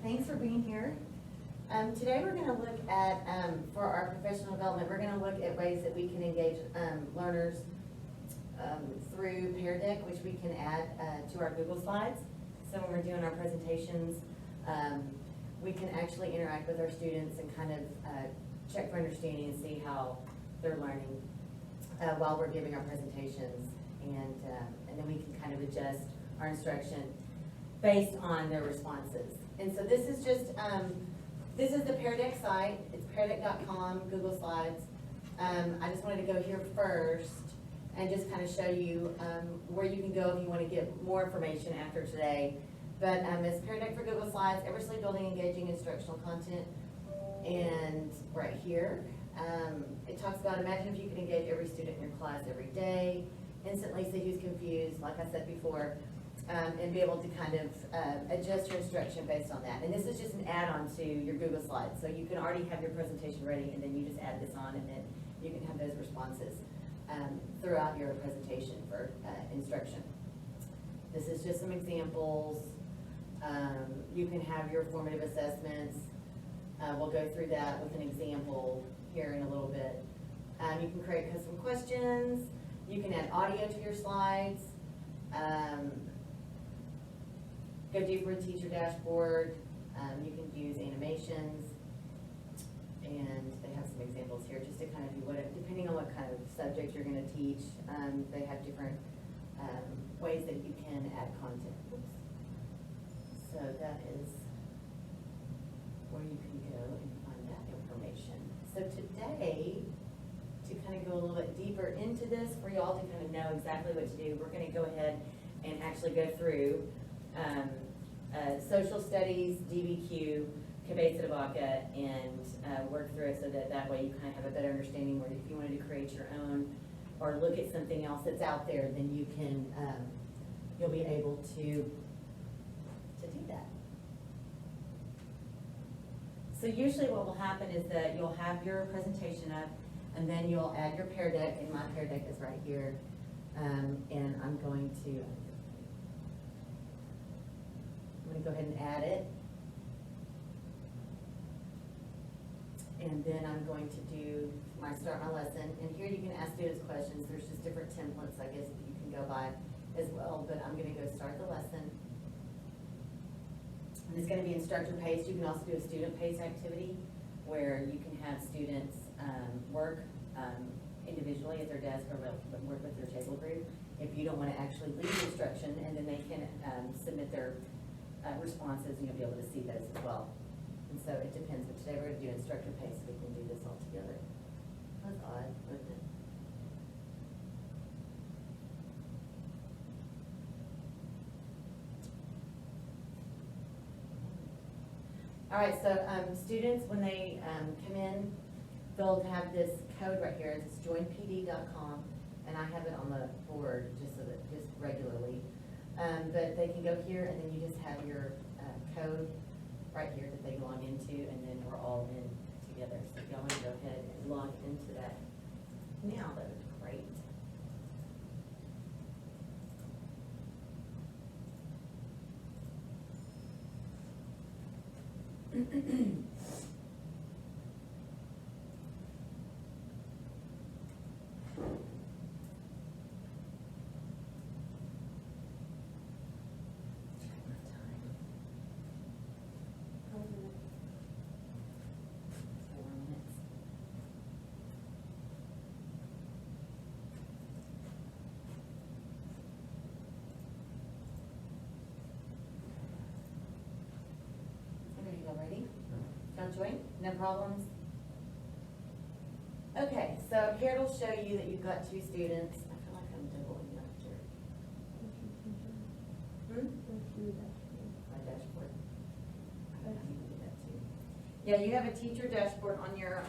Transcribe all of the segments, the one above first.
Thanks for being here. Today we're going to look at, for our professional development, we're going to look at ways that we can engage learners through Pear Deck, which we can add to our Google Slides. So when we're doing our presentations, we can actually interact with our students and kind of check for understanding and see how they're learning while we're giving our presentations. And then we can kind of adjust our instruction based on their responses. And so this is just, this is the Pear Deck site. It's peardeck.com, Google Slides. I just wanted to go here first and just kind of show you where you can go if you want to get more information after today. But it's Pear Deck for Google Slides, Eversley Building Engaging Instructional Content. And right here, it talks about, imagine if you could engage every student in your class every day, instantly see who's confused, like I said before, and be able to kind of adjust your instruction based on that. And this is just an add-on to your Google Slides. So you can already have your presentation ready, and then you just add this on, and then you can have those responses throughout your presentation for instruction. This is just some examples. You can have your formative assessments. We'll go through that with an example here in a little bit. You can create custom questions. You can add audio to your slides. Go deeper with teacher dashboard. You can use animations. And they have some examples here just to kind of do what, depending on what kind of subject you're going to teach, they have different ways that you can add content. Oops. So that is where you can go and find that information. So today, to kind of go a little bit deeper into this, for y'all to kind of know exactly what to do, we're going to go ahead and actually go through social studies, DBQ, Cabeza de Vaca, and work through it so that way you kind of have a better understanding where if you wanted to create your own or look at something else that's out there, then you can, you'll be able to do that. So usually what will happen is that you'll have your presentation up, and then you'll add your Pear Deck, and my Pear Deck is right here. And I'm going to go ahead and add it. And then I'm going to do start my lesson. And here you can ask students questions. There's just different templates, I guess, that you can go by as well. But I'm going to go start the lesson. And it's going to be instructor paced. You can also do a student paced activity where you can have students work individually at their desk or work with their table group if you don't want to actually lead the instruction, and then they can submit their responses, and you'll be able to see those as well. And so it depends, but today we're going to do instructor paced, so we can do this all together. That's odd, wasn't it? All right, so students, when they come in, they'll have this code right here. It's joinpd.com, and I have it on the board just regularly. But they can go here, and then you just have your code right here that they log into, and then we're all in together. So if y'all want to go ahead and log into that now, that would be great. Ready? Don't join? No problems? Okay, so here it'll show you that you've got two students. I feel like I'm doubling up here. My dashboard. I need to do that too. Yeah, you have a teacher dashboard on your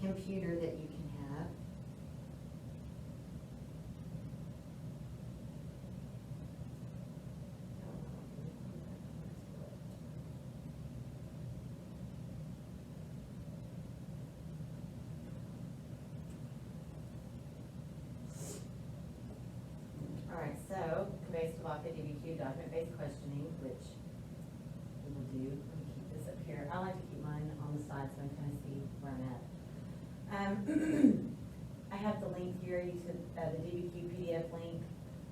computer that you can have. So, Cabeza de Vaca DBQ document-based questioning, which do, let me keep this up here. I like to keep mine on the side so I can kind of see where I'm at. I have the link here, you said, the DBQ PDF link.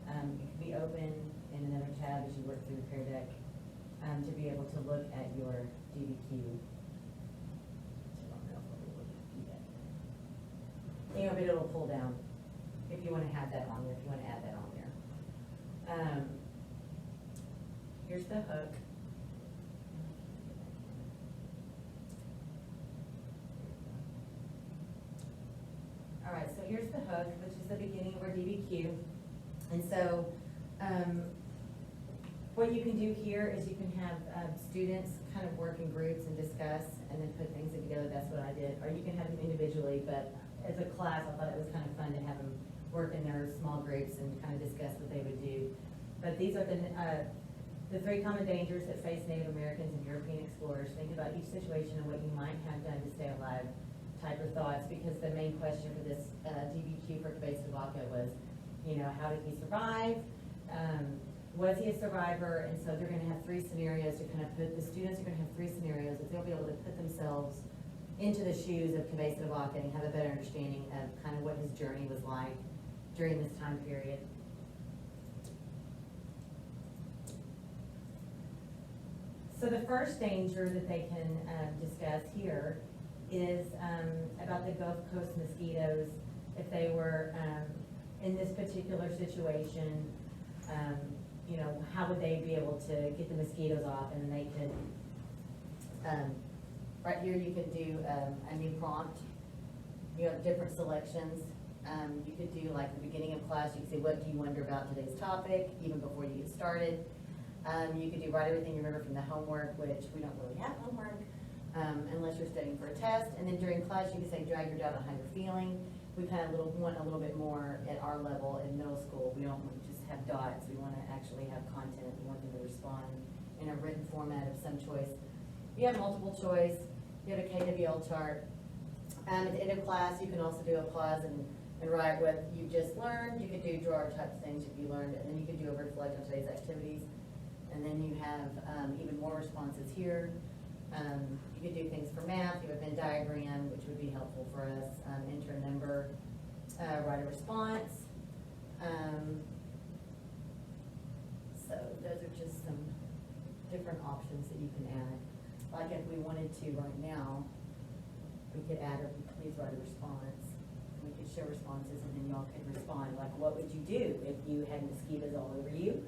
It can be open in another tab as you work through the Pear Deck, to be able to look at your DBQ. I don't know if it'll look yet. You know, but it'll pull down if you want to have that on there, if you want to add that on there. Here's the hook. All right, so here's the hook, which is the beginning of our DBQ. And so, what you can do here is you can have students kind of work in groups and discuss and then put things together. That's what I did. Or you can have them individually, but as a class, I thought it was kind of fun to have them work in their small groups and kind of discuss what they would do. But these are the 3 common dangers that face Native Americans and European explorers. Think about each situation and what you might have done to stay alive type of thoughts, because the main question for this DBQ for Cabeza de Vaca was, you know, how did he survive? Was he a survivor? And so they're going to have 3 scenarios to kind of put, the students are going to have 3 scenarios that they'll be able to put themselves into the shoes of Cabeza de Vaca and have a better understanding of kind of what his journey was like during this time period. So the first danger that they can discuss here is about the Gulf Coast mosquitoes. If they were in this particular situation, you know, how would they be able to get the mosquitoes off? And then they could, right here you could do a new prompt. You have different selections. You could do like the beginning of class, you could say, what do you wonder about today's topic, even before you get started. You could do write everything you remember from the homework, which we don't really have homework unless you're studying for a test. And then during class, you could say, drag your doubt on how you're feeling. We kind of want a little bit more at our level in middle school. We don't want to just have dots. We want to actually have content. We want them to respond in a written format of some choice. You have multiple choice. You have a KWL chart. At the end of class, you can also do a pause and write what you just learned. You could do drawer type things if you learned, and then you could do a reflect on today's activities. And then you have even more responses here. You could do things for math. You have a Venn diagram, which would be helpful for us. Enter a number, write a response. So those are just some different options that you can add. Like if we wanted to right now, we could add a please write a response. We could show responses and then y'all could respond. Like, what would you do if you had mosquitoes all over you?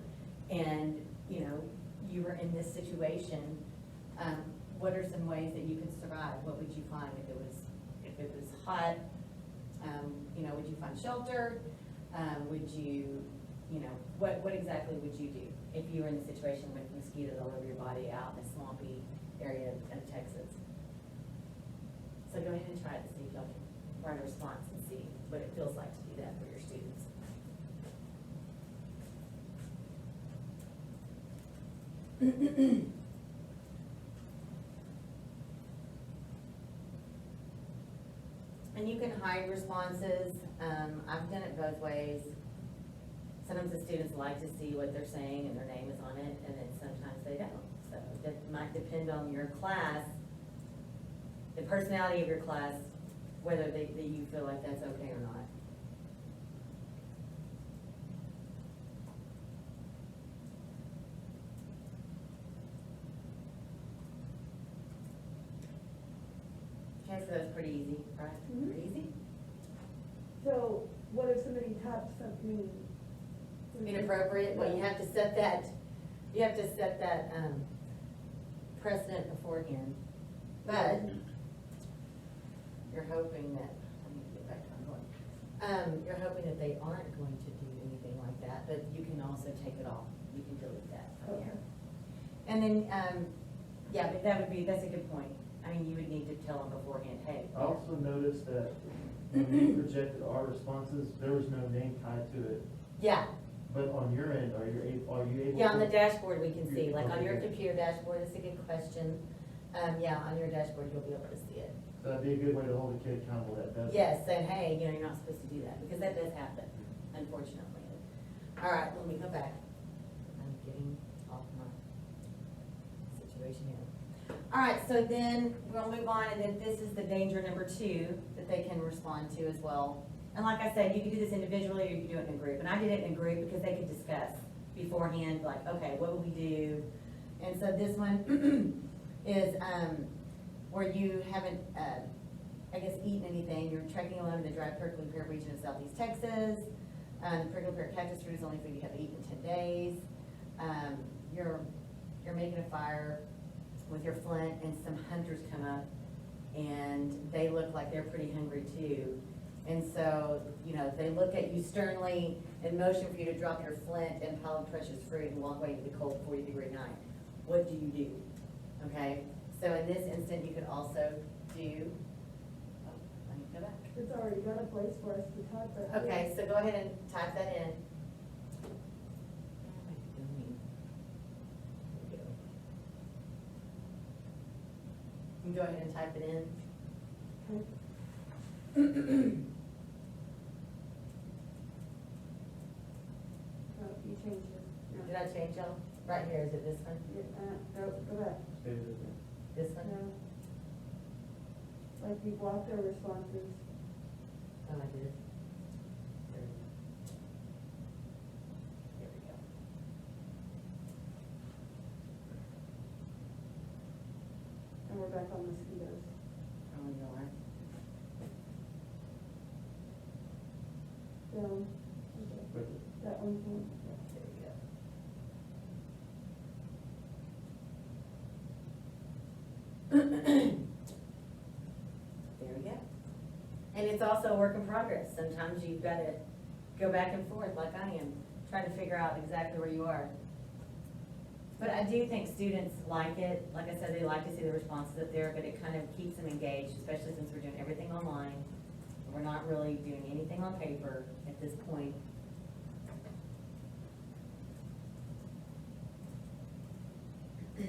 And, you know, you were in this situation. What are some ways that you could survive? What would you find if it was hot? You know, would you find shelter? Would you, you know, what exactly would you do if you were in the situation with mosquitoes all over your body out in a swampy area of Texas? So go ahead and try it to see if y'all can write a response and see what it feels like to do that for your students. And you can hide responses. I've done it both ways. Sometimes the students like to see what they're saying and their name is on it, and then sometimes they don't. So that might depend on your class, the personality of your class, whether that you feel like that's okay or not. Okay, so that's pretty easy, right? Mm-hmm. Pretty easy. So what if somebody types something? Inappropriate? Well, you have to set that. You have to set that precedent beforehand. But you're hoping that. Let me get back to where I'm going. You're hoping that they aren't going to do anything like that, but you can also take it off. You can delete that from here. And then, yeah, but that's a good point. I mean, you would need to tell them beforehand, hey. I also noticed that when we projected our responses, there was no name tied to it. Yeah. But on your end, are you able Yeah, on to- the dashboard we can see, like on your Okay. computer dashboard, that's a good question. Yeah, on your dashboard, you'll be able to see it. So that'd be a good way to hold a kid accountable that does. Yes, saying, hey, you know, you're not supposed to do that, because that does happen, unfortunately. All right, let me go back. I'm getting off my situation here. All right, so then we'll move on, and then this is the danger number 2 that they can respond to as well. And like I said, you can do this individually or you can do it in a group. And I did it in a group because they could discuss beforehand, like, okay, what would we do? And so this one is where you haven't, I guess, eaten anything. You're trekking along in the dry prickly pear region of southeast Texas. The prickly pear cactus fruit is the only food you have eaten in 10 days. You're making a fire with your flint, and some hunters come up, and they look like they're pretty hungry too. And so, you know, they look at you sternly and motion for you to drop your flint and pile of precious fruit and walk away into the cold 40-degree night. What do you do? Okay, so in this instant, you could also do, oh, let me go back. It's already got a place for us to type that. Okay, so go ahead and type that in. What am I doing? There we go. You can go ahead and type it in. Okay. Oh, you changed it. Did I change y'all? Right here, is it this one? Go back. Stay with it. This one? No. Like you blocked their responses. Oh, I did. There we go. There we go. And we're back on mosquitoes. Oh, you know what? Down. With Okay. it. That one's one. There we go. There we go. And it's also a work in progress. Sometimes you've got to go back and forth like I am, trying to figure out exactly where you are. But I do think students like it. Like I said, they like to see the responses up there, but it kind of keeps them engaged, especially since we're doing everything online. We're not really doing anything on paper at this point. We're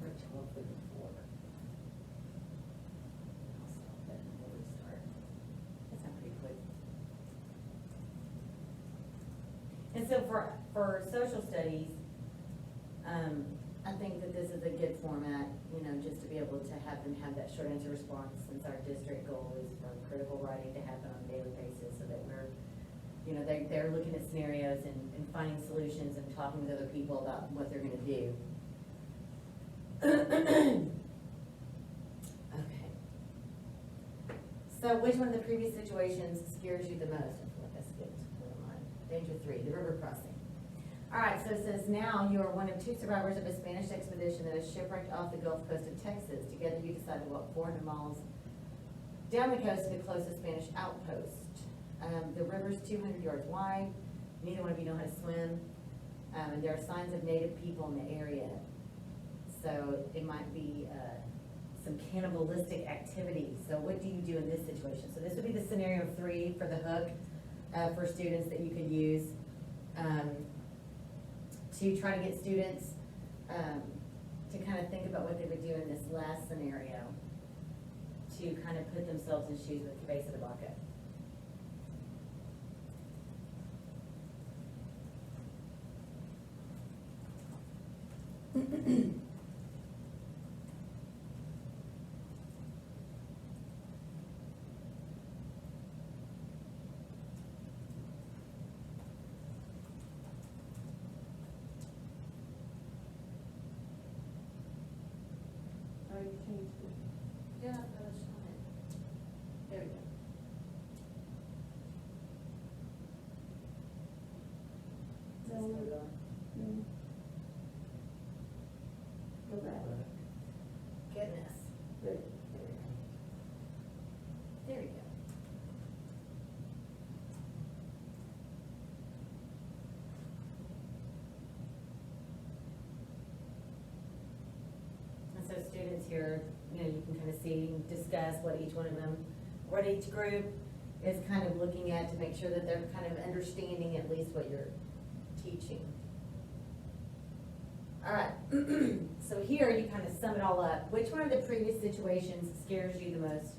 at 12:34. I'll stop that and we'll restart. That's not pretty quick. And so for social studies, I think that this is a good format, you know, just to be able to have them have that short answer response, since our district goal is for critical writing to happen on a daily basis, so that we're, you know, they're looking at scenarios and finding solutions and talking with other people about what they're gonna do. Okay. So which one of the previous situations scares you the most? I feel like I skipped one of mine. Danger 3, the river crossing. All right, so it says now you are one of 2 survivors of a Spanish expedition that is shipwrecked off the Gulf Coast of Texas. Together you decide to walk 400 miles down the coast to the closest Spanish outpost. The river's 200 yards wide. Neither one of you know how to swim. And there are signs of native people in the area. So it might be some cannibalistic activity. So what do you do in this situation? So this would be the scenario 3 for the hook for students that you could use to try to get students to kind of think about what they would do in this last scenario, to kind of put themselves in shoes with the base of the bucket. I changed it. Yeah, that was on it. There we go. No, Is this we're- still going? no. Go back. Goodness. There. There we go. There we go. And so students here, you know, you can kind of see, discuss what each one of them, what each group is kind of looking at to make sure that they're kind of understanding at least what you're teaching. All right, so here you kind of sum it all up. Which one of the previous situations scares you the most?